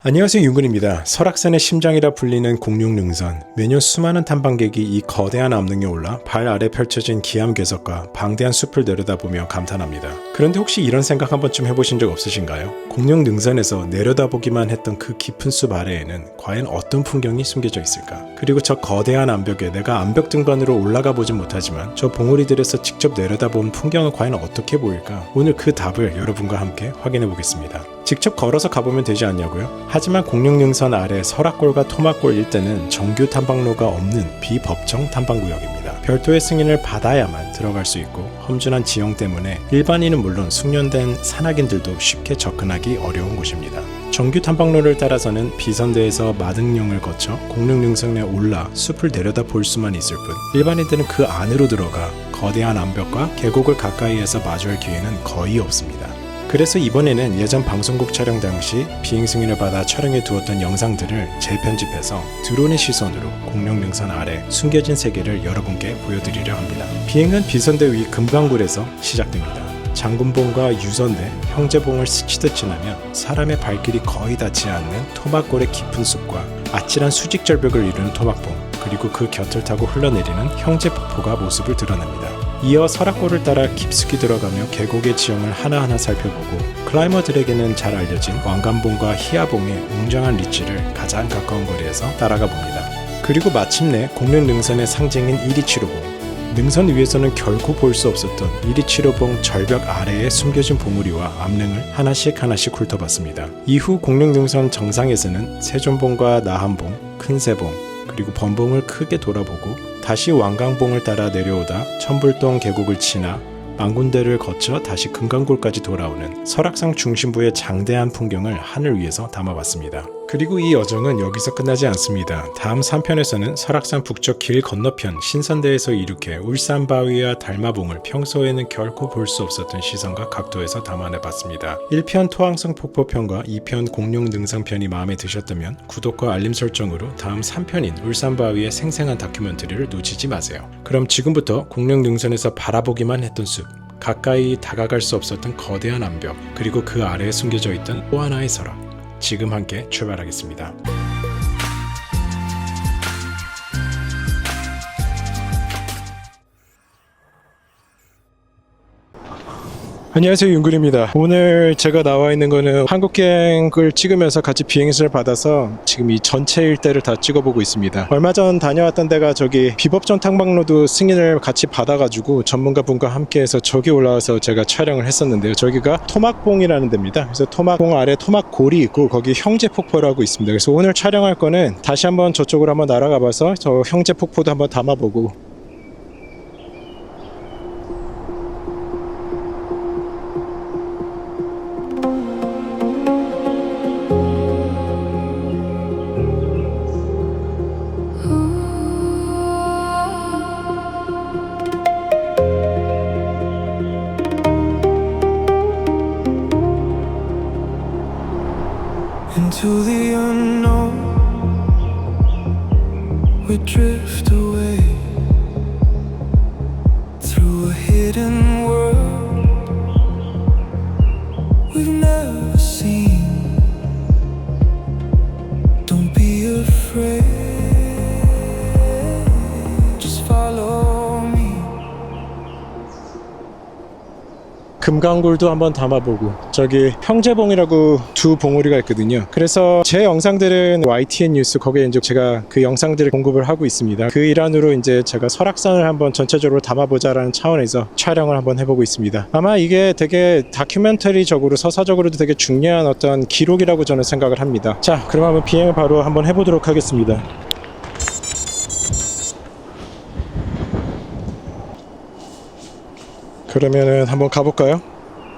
안녕하세요, 윤근입니다. 설악산의 심장이라 불리는 공룡능선. 매년 수많은 탐방객이 이 거대한 암릉에 올라 발 아래 펼쳐진 기암괴석과 방대한 숲을 내려다보며 감탄합니다. 그런데 혹시 이런 생각 한 번쯤 해보신 적 없으신가요? 공룡능선에서 내려다보기만 했던 그 깊은 숲 아래에는 과연 어떤 풍경이 숨겨져 있을까? 그리고 저 거대한 암벽에 내가 암벽 등반으로 올라가 보진 못하지만 저 봉우리들에서 직접 내려다본 풍경은 과연 어떻게 보일까? 오늘 그 답을 여러분과 함께 확인해 보겠습니다. 직접 걸어서 가보면 되지 않냐고요? 하지만 공룡능선 아래 설악골과 토막골 일대는 정규 탐방로가 없는 비법정 탐방구역입니다. 별도의 승인을 받아야만 들어갈 수 있고 험준한 지형 때문에 일반인은 물론 숙련된 산악인들도 쉽게 접근하기 어려운 곳입니다. 정규 탐방로를 따라서는 비선대에서 마등령을 거쳐 공룡능선에 올라 숲을 내려다 볼 수만 있을 뿐 일반인들은 그 안으로 들어가 거대한 암벽과 계곡을 가까이에서 마주할 기회는 거의 없습니다. 그래서 이번에는 예전 방송국 촬영 당시 비행 승인을 받아 촬영해 두었던 영상들을 재편집해서 드론의 시선으로 공룡능선 아래 숨겨진 세계를 여러분께 보여드리려 합니다. 비행은 비선대 위 금강굴에서 시작됩니다. 장군봉과 유선대, 형제봉을 스치듯 지나면 사람의 발길이 거의 닿지 않는 토막골의 깊은 숲과 아찔한 수직절벽을 이루는 토막봉, 그리고 그 곁을 타고 흘러내리는 형제폭포가 모습을 드러냅니다. 이어 설악골을 따라 깊숙이 들어가며 계곡의 지형을 하나하나 살펴보고 클라이머들에게는 잘 알려진 왕관봉과 희야봉의 웅장한 리치를 가장 가까운 거리에서 따라가 봅니다. 그리고 마침내 공룡능선의 상징인 127호봉. 능선 위에서는 결코 볼 수 없었던 127호봉 절벽 아래에 숨겨진 봉우리와 암릉을 하나씩 훑어봤습니다. 이후 공룡능선 정상에서는 세존봉과 나한봉, 큰세봉, 그리고 범봉을 크게 돌아보고 다시 왕강봉을 따라 내려오다 천불동 계곡을 지나 망군대를 거쳐 다시 금강골까지 돌아오는 설악산 중심부의 장대한 풍경을 하늘 위에서 담아봤습니다. 그리고 이 여정은 여기서 끝나지 않습니다. 다음 3편에서는 설악산 북쪽 길 건너편 신선대에서 이륙해 울산바위와 달마봉을 평소에는 결코 볼 수 없었던 시선과 각도에서 담아내봤습니다. 1편 토항성 폭포편과 2편 공룡능선편이 마음에 드셨다면 구독과 알림 설정으로 다음 3편인 울산바위의 생생한 다큐멘터리를 놓치지 마세요. 그럼 지금부터 공룡능선에서 바라보기만 했던 숲, 가까이 다가갈 수 없었던 거대한 암벽, 그리고 그 아래에 숨겨져 있던 또 하나의 설악, 지금 함께 출발하겠습니다. 안녕하세요, 윤근입니다. 오늘 제가 나와 있는 거는 한국여행을 찍으면서 같이 비행신을 받아서 지금 이 전체 일대를 다 찍어보고 있습니다. 얼마 전 다녀왔던 데가 저기 비법정 탐방로도 승인을 같이 받아가지고 전문가분과 함께해서 저기 올라와서 제가 촬영을 했었는데요. 저기가 토막봉이라는 데입니다. 그래서 토막봉 아래 토막골이 있고 거기 형제폭포라고 있습니다. 그래서 오늘 촬영할 거는 다시 한번 저쪽으로 한번 날아가봐서 저 형제폭포도 한번 담아보고 Into the unknown, we drift away through a hidden world we've never seen. Don't be afraid, just follow me. 금강굴도 한번 담아보고 저기 형제봉이라고 두 봉우리가 있거든요. 그래서 제 영상들은 YTN 뉴스 거기에 이제 제가 그 영상들을 공급을 하고 있습니다. 그 일환으로 이제 제가 설악산을 한번 전체적으로 담아보자라는 차원에서 촬영을 한번 해보고 있습니다. 아마 이게 되게 다큐멘터리적으로 서사적으로도 되게 중요한 어떤 기록이라고 저는 생각을 합니다. 자, 그럼 한번 비행을 바로 한번 해보도록 하겠습니다. 그러면은 한번 가볼까요?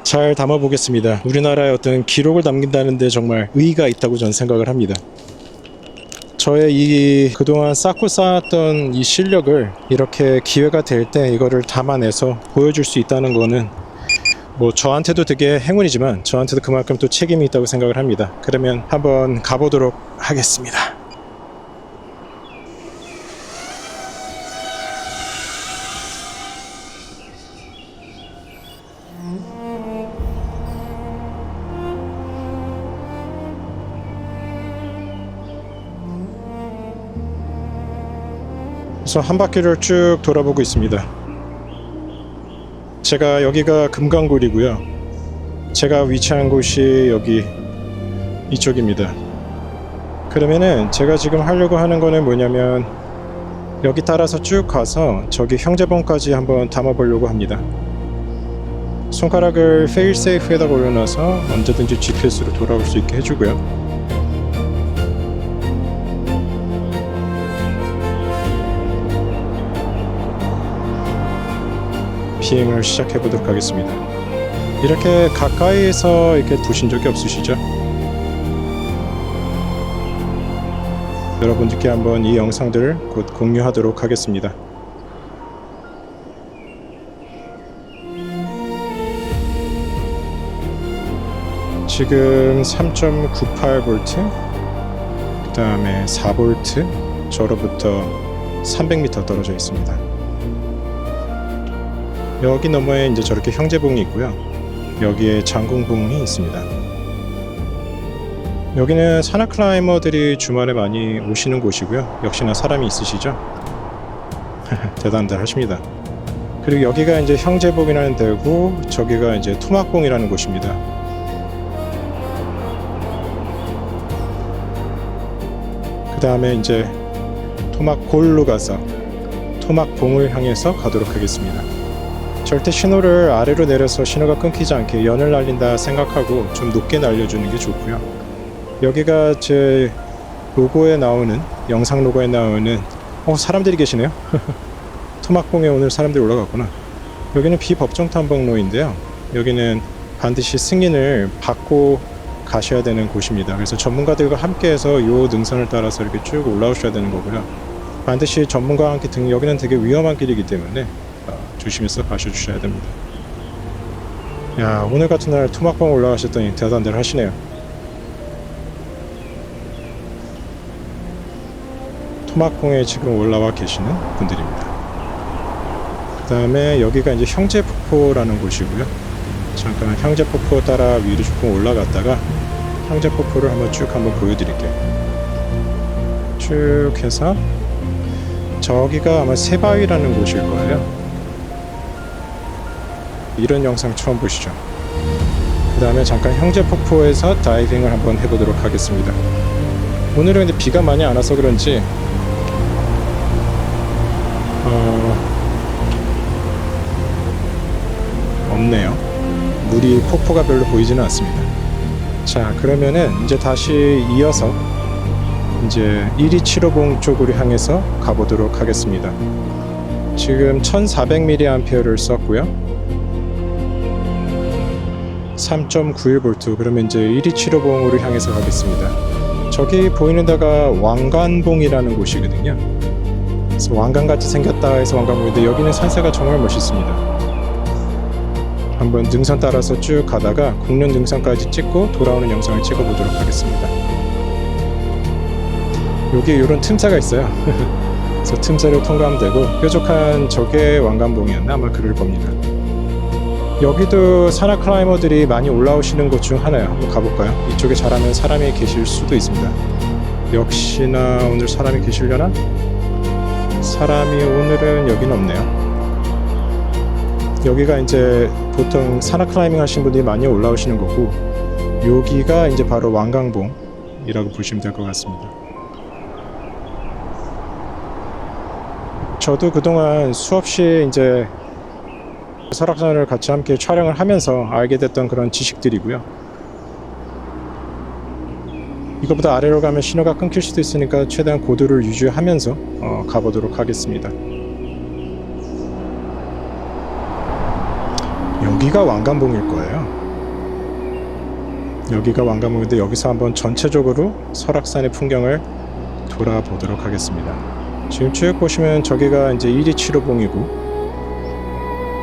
잘 담아보겠습니다. 우리나라의 어떤 기록을 남긴다는데 정말 의의가 있다고 저는 생각을 합니다. 저의 이 그동안 쌓고 쌓았던 이 실력을 이렇게 기회가 될 때 이거를 담아내서 보여줄 수 있다는 거는 뭐 저한테도 되게 행운이지만 저한테도 그만큼 또 책임이 있다고 생각을 합니다. 그러면 한번 가보도록 하겠습니다. 그래서 한 바퀴를 쭉 돌아보고 있습니다. 제가 여기가 금강굴이고요. 제가 위치한 곳이 여기 이쪽입니다. 그러면은 제가 지금 하려고 하는 거는 뭐냐면 여기 따라서 쭉 가서 저기 형제봉까지 한번 담아보려고 합니다. 손가락을 페일세이프에다가 올려놔서 언제든지 GPS로 돌아올 수 있게 해주고요. 비행을 시작해 보도록 하겠습니다. 이렇게 가까이에서 이렇게 보신 적이 없으시죠? 여러분들께 한번 이 영상들을 곧 공유하도록 하겠습니다. 지금 3.98V, 그 다음에 4V, 저로부터 300m 떨어져 있습니다. 여기 너머에 이제 저렇게 형제봉이 있고요. 여기에 장궁봉이 있습니다. 여기는 산악 클라이머들이 주말에 많이 오시는 곳이고요. 역시나 사람이 있으시죠? 대단들 하십니다. 그리고 여기가 이제 형제봉이라는 데고 저기가 이제 토막봉이라는 곳입니다. 그 다음에 이제 토막골로 가서 토막봉을 향해서 가도록 하겠습니다. 절대 신호를 아래로 내려서 신호가 끊기지 않게 연을 날린다 생각하고 좀 높게 날려주는 게 좋고요. 여기가 제 로고에 나오는, 영상 로고에 나오는 사람들이 계시네요. 토막봉에 오늘 사람들이 올라갔구나. 여기는 비법정 탐방로인데요. 여기는 반드시 승인을 받고 가셔야 되는 곳입니다. 그래서 전문가들과 함께해서 이 능선을 따라서 이렇게 쭉 올라오셔야 되는 거고요. 반드시 전문가와 함께 여기는 되게 위험한 길이기 때문에 조심해서 가셔주셔야 됩니다. 야, 오늘 같은 날 토막봉 올라가셨더니 대단들 하시네요. 토막봉에 지금 올라와 계시는 분들입니다. 그 다음에 여기가 이제 형제폭포라는 곳이고요. 잠깐 형제폭포 따라 위로 조금 올라갔다가 형제폭포를 한번 보여드릴게요. 쭉 해서 저기가 아마 세바위라는 곳일 거예요. 이런 영상 처음 보시죠? 그 다음에 잠깐 형제폭포에서 다이빙을 한번 해보도록 하겠습니다. 오늘은 근데 비가 많이 안 와서 그런지 없네요. 물이 폭포가 별로 보이지는 않습니다. 자, 그러면은 이제 다시 이어서 이제 1위 7호봉 쪽으로 향해서 가보도록 하겠습니다. 지금 1400mAh를 썼고요. 3.91V, 그러면 이제 1위 7호봉으로 향해서 가겠습니다. 저기 보이는 데가 왕관봉이라는 곳이거든요. 그래서 왕관같이 생겼다 해서 왕관봉인데 여기는 산세가 정말 멋있습니다. 한번 능선 따라서 쭉 가다가 국련 능선까지 찍고 돌아오는 영상을 찍어보도록 하겠습니다. 여기 이런 틈새가 있어요. 그래서 틈새를 통과하면 되고, 뾰족한 저게 왕관봉이었나 아마 그럴 겁니다. 여기도 산악 클라이머들이 많이 올라오시는 곳 중 하나예요. 한번 가볼까요? 이쪽에 잘하면 사람이 계실 수도 있습니다. 역시나 오늘 사람이 계시려나? 사람이 오늘은 여기는 없네요. 여기가 이제 보통 산악 클라이밍 하시는 분들이 많이 올라오시는 거고, 여기가 이제 바로 왕관봉이라고 보시면 될 것 같습니다. 저도 그동안 수없이 이제 설악산을 같이 함께 촬영을 하면서 알게 됐던 그런 지식들이고요. 이거보다 아래로 가면 신호가 끊길 수도 있으니까 최대한 고도를 유지하면서 가보도록 하겠습니다. 여기가 왕관봉일 거예요. 여기가 왕관봉인데 여기서 한번 전체적으로 설악산의 풍경을 돌아보도록 하겠습니다. 지금 쭉 보시면 저기가 이제 1위 7호봉이고,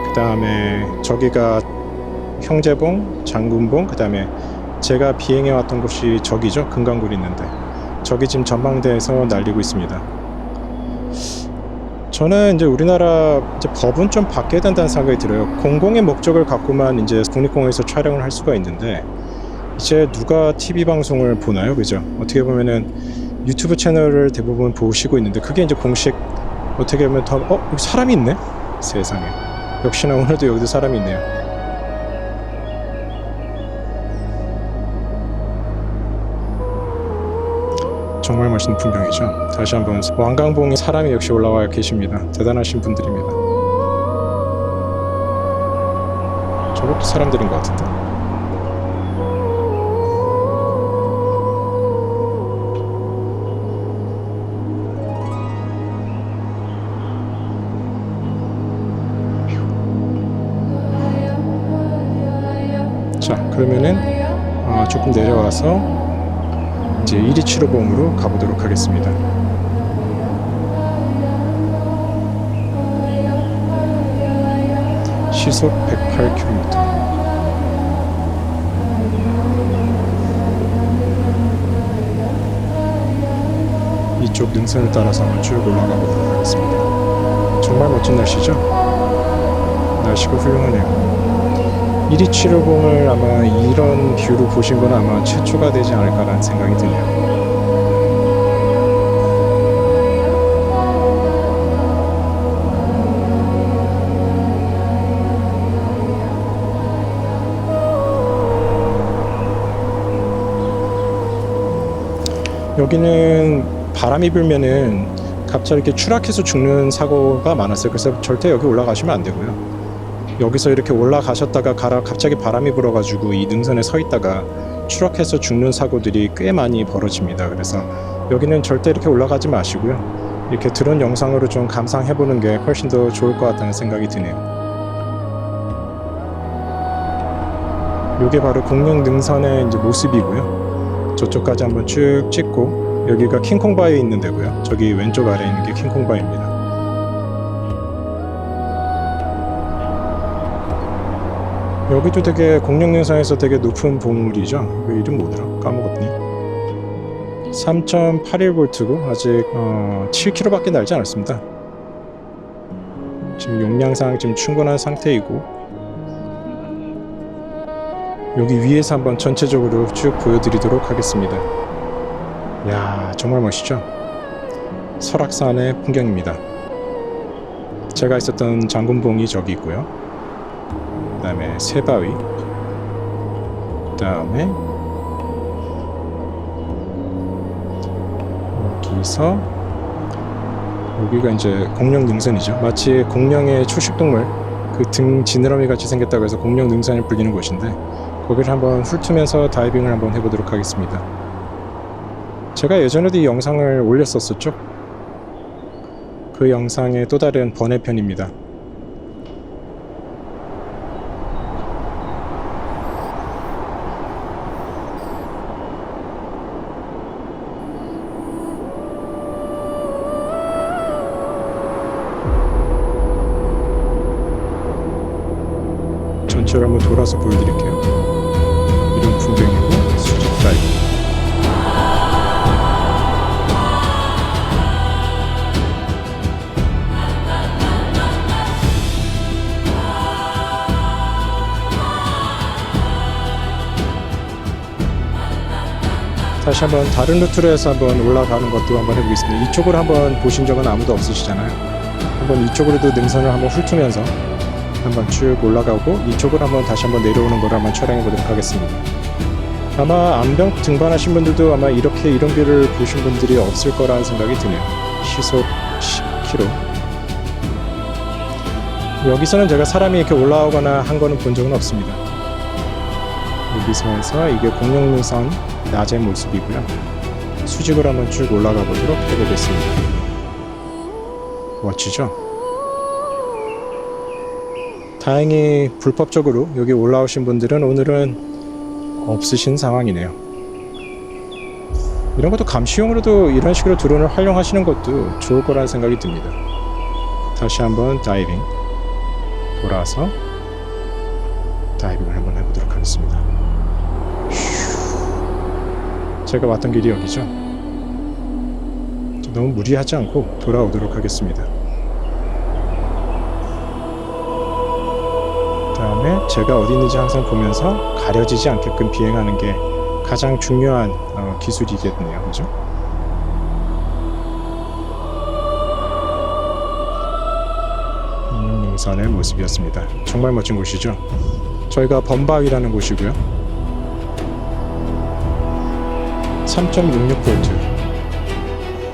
그 다음에 저기가 형제봉, 장군봉, 그 다음에 제가 비행해 왔던 곳이 저기죠. 금강굴이 있는데 저기 지금 전망대에서 날리고 있습니다. 저는 이제 우리나라 이제 법은 좀 바뀌어야 된다는 생각이 들어요. 공공의 목적을 갖고만 이제 국립공원에서 촬영을 할 수가 있는데 이제 누가 TV 방송을 보나요? 그죠? 어떻게 보면은 유튜브 채널을 대부분 보시고 있는데 그게 이제 공식 어떻게 보면 더 여기 사람이 있네? 세상에. 역시나 오늘도 여기도 사람이 있네요. 정말 멋있는 풍경이죠. 다시 한번 왕강봉에 사람이 역시 올라와 계십니다. 대단하신 분들입니다. 저것도 사람들인 것 같은데. 자, 그러면은 조금 내려와서 이제 1위 치료봉으로 가보도록 하겠습니다. 시속 108km. 이쪽 능선을 따라서 한번 쭉 올라가 보도록 하겠습니다. 정말 멋진 날씨죠? 날씨가 훌륭하네요. 1위 치료봉을 아마 이런 뷰로 보신 건 아마 최초가 되지 않을까라는 생각이 드네요. 여기는 바람이 불면은 갑자기 이렇게 추락해서 죽는 사고가 많았어요. 그래서 절대 여기 올라가시면 안 되고요. 여기서 이렇게 올라가셨다가 갑자기 바람이 불어가지고 이 능선에 서 있다가 추락해서 죽는 사고들이 꽤 많이 벌어집니다. 그래서 여기는 절대 이렇게 올라가지 마시고요. 이렇게 드론 영상으로 좀 감상해보는 게 훨씬 더 좋을 것 같다는 생각이 드네요. 이게 바로 공룡 능선의 이제 모습이고요. 저쪽까지 한번 쭉 찍고 여기가 킹콩바위에 있는 데고요. 저기 왼쪽 아래에 있는 게 킹콩바위입니다. 여기도 되게 공룡능선에서 되게 높은 봉우리죠. 그 이름 뭐더라? 까먹었니? 3.81V고 아직 7km밖에 날지 않았습니다. 지금 용량상 지금 충분한 상태이고 여기 위에서 한번 전체적으로 쭉 보여드리도록 하겠습니다. 이야, 정말 멋있죠? 설악산의 풍경입니다. 제가 있었던 장군봉이 저기 있고요. 그 다음에 새바위, 그 다음에 여기가 이제 공룡 능선이죠. 마치 공룡의 초식동물 그 등 지느러미 같이 생겼다고 해서 공룡 능선을 불리는 곳인데 거기를 한번 훑으면서 다이빙을 한번 해보도록 하겠습니다. 제가 예전에도 이 영상을 올렸었죠. 그 영상의 또 다른 번외편입니다. 전체를 한번 돌아서 보여드릴게요. 이런 풍경이고 수직 다이빙. 다시 한번 다른 루트로 해서 한번 올라가는 것도 한번 해보겠습니다. 이쪽으로 한번 보신 적은 아무도 없으시잖아요. 한번 이쪽으로도 능선을 한번 훑으면서 한번 쭉 올라가고 이쪽으로 한번 다시 한번 내려오는 걸 한번 촬영해 보도록 하겠습니다. 아마 암벽 등반하신 분들도 아마 이렇게 이런 뷰를 보신 분들이 없을 거라는 생각이 드네요. 시속 10km. 여기서는 제가 사람이 이렇게 올라오거나 한 거는 본 적은 없습니다. 여기서 해서 이게 공룡능선 낮의 모습이고요. 수직으로 한번 쭉 올라가 보도록 해보겠습니다. 멋지죠? 다행히 불법적으로 여기 올라오신 분들은 오늘은 없으신 상황이네요. 이런 것도 감시용으로도 이런 식으로 드론을 활용하시는 것도 좋을 거라는 생각이 듭니다. 다시 한번 다이빙 돌아서 다이빙을 한번 해보도록 하겠습니다. 제가 왔던 길이 여기죠. 너무 무리하지 않고 돌아오도록 하겠습니다. 그 다음에 제가 어디 있는지 항상 보면서 가려지지 않게끔 비행하는 게 가장 중요한 기술이겠네요. 그죠? 능선의 모습이었습니다. 정말 멋진 곳이죠. 저희가 범바위라는 곳이고요. 3.66V.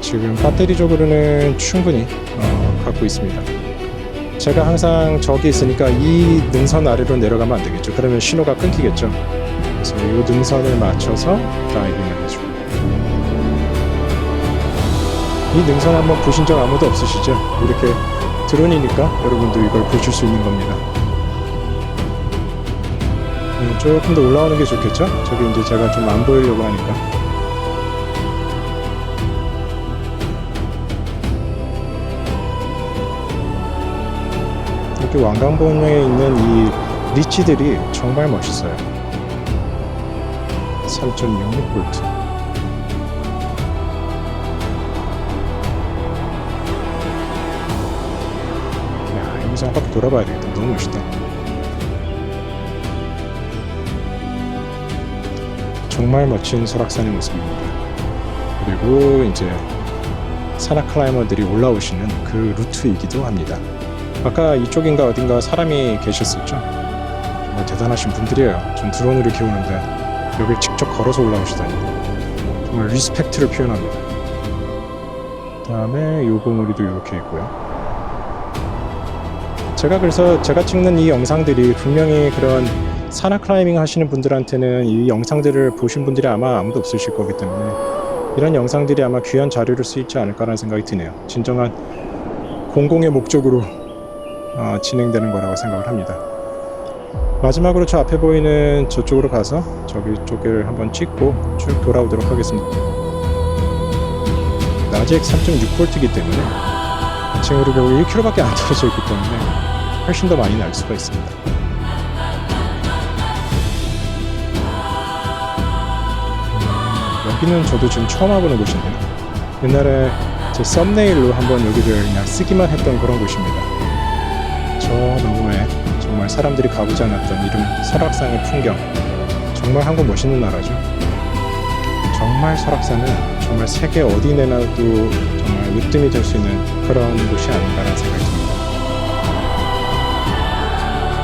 지금 배터리적으로는 충분히 갖고 있습니다. 제가 항상 저기 있으니까 이 능선 아래로 내려가면 안 되겠죠. 그러면 신호가 끊기겠죠. 그래서 이 능선을 맞춰서 다이빙을 해주고. 이 능선 한번 보신 적 아무도 없으시죠? 이렇게 드론이니까 여러분도 이걸 보실 수 있는 겁니다. 조금 더 올라오는 게 좋겠죠? 저기 이제 제가 좀 안 보이려고 하니까. 이렇게 왕관봉에 있는 이 리치들이 정말 멋있어요. 3.66V. 여기서 한 바퀴 돌아봐야 되겠다. 너무 멋있다. 정말 멋진 설악산의 모습입니다. 그리고 이제 산악 클라이머들이 올라오시는 그 루트이기도 합니다. 아까 이쪽인가 어딘가 사람이 계셨었죠. 정말 대단하신 분들이에요. 전 드론으로 이렇게 오는데 여길 직접 걸어서 올라오시다니 정말 리스펙트를 표현합니다. 그 다음에 요 봉우리도 이렇게 있고요. 그래서 제가 찍는 이 영상들이 분명히 그런 산악 클라이밍 하시는 분들한테는 이 영상들을 보신 분들이 아마 아무도 없으실 거기 때문에 이런 영상들이 아마 귀한 자료를 쓰이지 않을까라는 생각이 드네요. 진정한 공공의 목적으로 진행되는 거라고 생각을 합니다. 마지막으로 저 앞에 보이는 저쪽으로 가서 저기 쪽을 한번 찍고 쭉 돌아오도록 하겠습니다. 아직 3.6V이기 때문에 지금 결국 1km밖에 안 떨어져 있기 때문에 훨씬 더 많이 날 수가 있습니다. 여기는 저도 지금 처음 와보는 곳인데요. 옛날에 제 썸네일로 한번 여기를 그냥 쓰기만 했던 그런 곳입니다. 저 너머에 정말 사람들이 가보지 않았던 이름 설악산의 풍경. 정말 한국 멋있는 나라죠. 정말 설악산은 정말 세계 어디 내놔도 정말 으뜸이 될 수 있는 그런 곳이 아닌가라는 생각이 듭니다.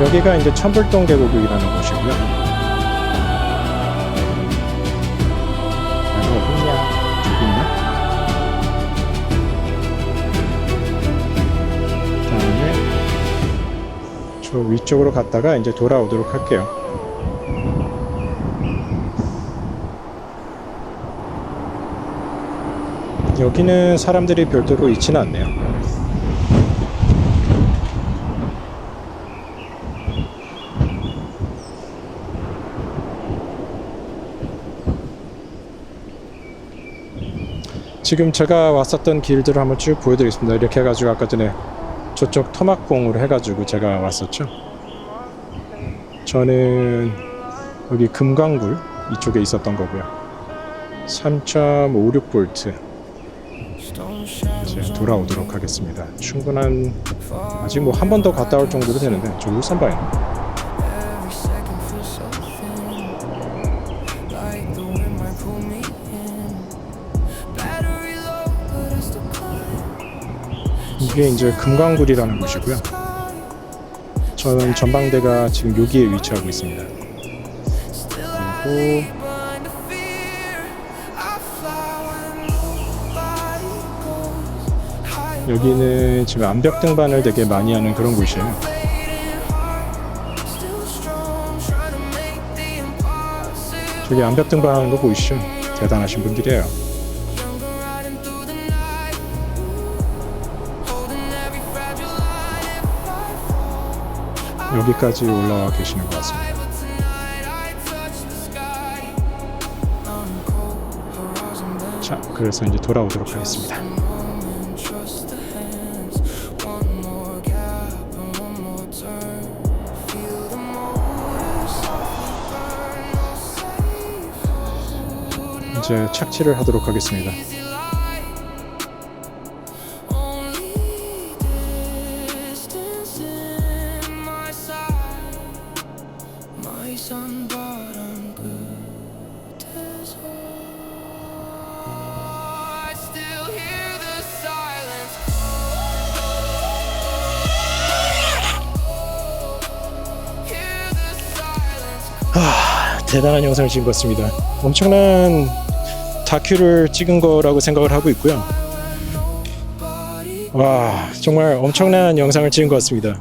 여기가 이제 천불동 계곡이라는 곳이고요. 여기 어딨냐? 저기 있나? 그 다음에 저 위쪽으로 갔다가 이제 돌아오도록 할게요. 여기는 사람들이 별도로 있지는 않네요. 지금 제가 왔었던 길들을 한번 쭉 보여드리겠습니다. 이렇게 해가지고 아까 전에 저쪽 토막봉으로 해가지고 제가 왔었죠. 저는 여기 금강굴 이쪽에 있었던 거고요. 3.56V 이제 돌아오도록 하겠습니다. 충분한 아직 뭐 한 번 더 갔다 올 정도로 되는데 저 울산 봐요. 이게 이제 금강굴이라는 곳이고요. 저는 전방대가 지금 여기에 위치하고 있습니다. 그리고 여기는 지금 암벽 등반을 되게 많이 하는 그런 곳이에요. 저기 암벽 등반하는 거 보이시죠? 대단하신 분들이에요. 여기까지 올라와 계시는 것 같습니다. 자, 그래서 이제 돌아오도록 하겠습니다. 이제 착지를 하도록 하겠습니다. 대단한 영상을 찍은 것 같습니다. 엄청난 다큐를 찍은 거라고 생각을 하고 있고요. 와, 정말 엄청난 영상을 찍은 것 같습니다.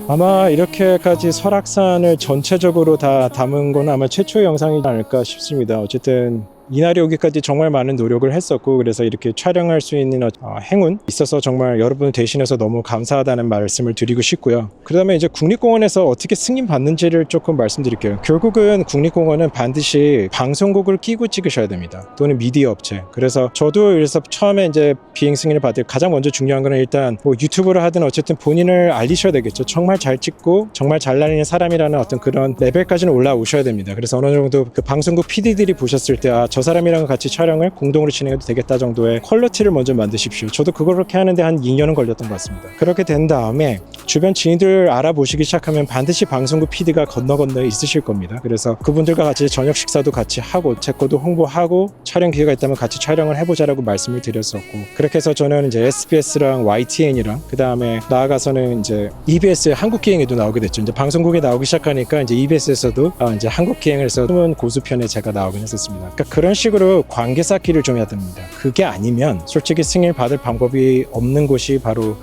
아마 이렇게까지 설악산을 전체적으로 다 담은 건 아마 최초의 영상이지 않을까 싶습니다. 어쨌든 이날이 오기까지 정말 많은 노력을 했었고, 그래서 이렇게 촬영할 수 있는 행운 있어서 정말 여러분을 대신해서 너무 감사하다는 말씀을 드리고 싶고요. 그 다음에 이제 국립공원에서 어떻게 승인 받는지를 조금 말씀드릴게요. 결국은 국립공원은 반드시 방송국을 끼고 찍으셔야 됩니다. 또는 미디어 업체. 그래서 저도 그래서 처음에 이제 비행 승인을 받을 가장 먼저 중요한 거는 일단 뭐 유튜브를 하든 어쨌든 본인을 알리셔야 되겠죠. 정말 잘 찍고 정말 잘 날리는 사람이라는 어떤 그런 레벨까지는 올라오셔야 됩니다. 그래서 어느 정도 그 방송국 PD들이 보셨을 때 저 사람이랑 같이 촬영을 공동으로 진행해도 되겠다 정도의 퀄리티를 먼저 만드십시오. 저도 그렇게 하는데 한 2년은 걸렸던 것 같습니다. 그렇게 된 다음에 주변 지인들 알아보시기 시작하면 반드시 방송국 PD가 건너 있으실 겁니다. 그래서 그분들과 같이 저녁 식사도 같이 하고 제 거도 홍보하고 촬영 기회가 있다면 같이 촬영을 해보자라고 말씀을 드렸었고, 그렇게 해서 저는 이제 SBS랑 YTN이랑 그 다음에 나아가서는 이제 EBS의 한국기행에도 나오게 됐죠. 이제 방송국에 나오기 시작하니까 이제 EBS에서도 이제 한국기행을 해서 숨은 고수편에 제가 나오긴 했었습니다. 그러니까 그런 식으로 관계 쌓기를 좀 해야 됩니다. 그게 아니면 솔직히 승인을 받을 방법이 없는 곳이 바로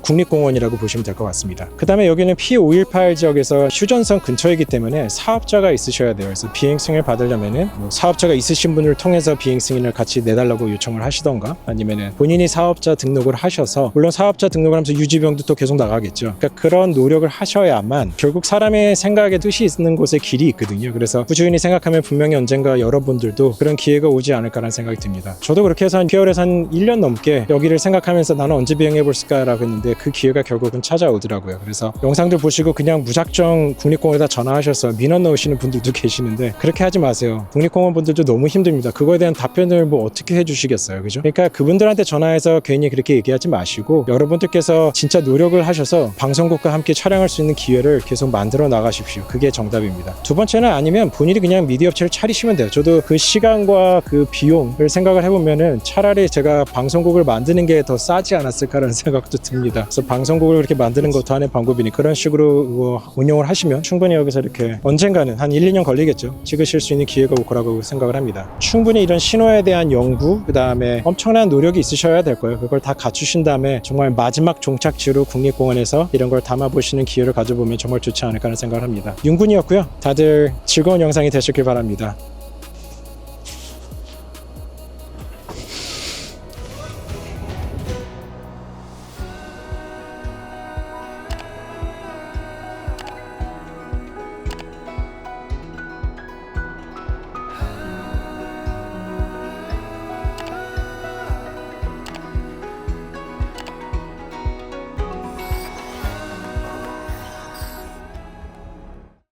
국립공원이라고 보시면 될 것 같습니다. 그 다음에 여기는 P518 지역에서 휴전선 근처이기 때문에 사업자가 있으셔야 돼요. 그래서 비행 승인을 받으려면은 뭐 사업자가 있으신 분을 통해서 비행 승인을 같이 내달라고 요청을 하시던가, 아니면은 본인이 사업자 등록을 하셔서, 물론 사업자 등록을 하면서 유지비용도 또 계속 나가겠죠. 그러니까 그런 노력을 하셔야만, 결국 사람의 생각에 뜻이 있는 곳에 길이 있거든요. 그래서 꾸준히 생각하면 분명히 언젠가 여러분들도 그런 기회가 오지 않을까라는 생각이 듭니다. 저도 그렇게 해서 한 PR에서 한 1년 넘게 여기를 생각하면서 나는 언제 비행해볼까라고 했는데 그 기회가 결국은 찾아오더라고요. 그래서 영상들 보시고 그냥 무작정 국립공원에다 전화하셔서 민원 넣으시는 분들도 계시는데 그렇게 하지 마세요. 국립공원 분들도 너무 힘듭니다. 그거에 대한 답변을 뭐 어떻게 해주시겠어요, 그죠? 그러니까 그분들한테 전화해서 괜히 그렇게 얘기하지 마시고 여러분들께서 진짜 노력을 하셔서 방송국과 함께 촬영할 수 있는 기회를 계속 만들어 나가십시오. 그게 정답입니다. 두 번째는 아니면 본인이 그냥 미디어 업체를 차리시면 돼요. 저도 그 시간과 그 비용을 생각을 해보면은 차라리 제가 방송국을 만드는 게 더 싸지 않았을까라는 생각도 듭니다. 그래서 방송국을 그렇게 만드는 것도 하나의 방법이니 그런 식으로 운영을 하시면 충분히 여기서 이렇게 언젠가는 한 1, 2년 걸리겠죠. 찍으실 수 있는 기회가 올 거라고 생각을 합니다. 충분히 이런 신호에 대한 연구, 그 다음에 엄청난 노력이 있으셔야 될 거예요. 그걸 다 갖추신 다음에 정말 마지막 종착지로 국립공원에서 이런 걸 담아보시는 기회를 가져보면 정말 좋지 않을까 하는 생각을 합니다. 윤군이었고요. 다들 즐거운 영상이 되셨길 바랍니다.